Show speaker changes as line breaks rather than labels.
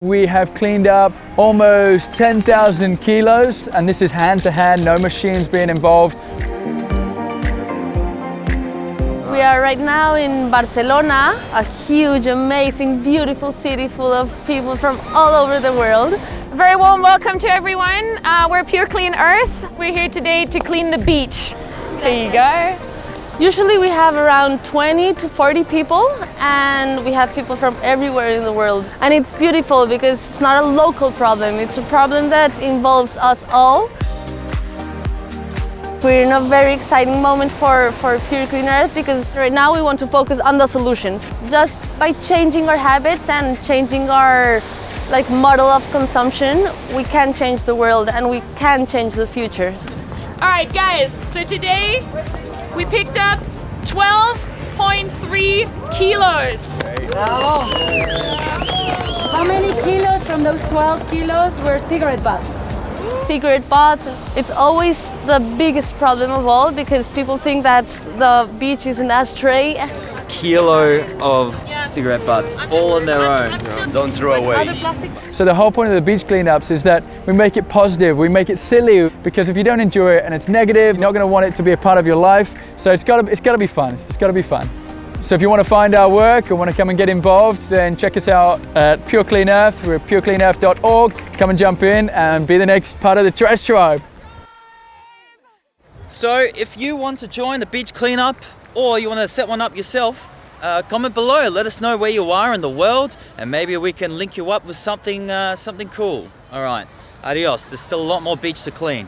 We have cleaned up almost 10,000 kilos, and this is hand to hand, no machines being involved.
We are right now in Barcelona, a huge, amazing, beautiful city full of people from all over the world.
Very warm welcome to everyone. We're Pure Clean Earth. We're here today to clean the beach. There you go.
Usually we have around 20 to 40 people, and we have people from everywhere in the world. And it's beautiful because it's not a local problem, it's a problem that involves us all. We're in a very exciting moment for Pure Clean Earth because right now we want to focus on the solutions. Just by changing our habits and changing our model of consumption, we can change the world and we can change the future.
All right, guys, so today we picked up 12.3 kilos.
How many kilos from those 12 kilos were cigarette butts?
Cigarette butts, it's always the biggest problem of all because people think that the beach is an ashtray.
Kilo of cigarette butts, all on their own.
Don't throw away.
So the whole point of the beach cleanups is that we make it positive, we make it silly, because if you don't enjoy it and it's negative, you're not going to want it to be a part of your life. So it's got to be fun. It's got to be fun. So if you want to find our work or want to come and get involved, then check us out at Pure Clean Earth. We're at purecleanearth.org. Come and jump in and be the next part of the trash tribe.
So if you want to join the beach cleanup or you want to set one up yourself, comment below. Let us know where you are in the world and maybe we can link you up with something cool. All right, adios. There's still a lot more beach to clean.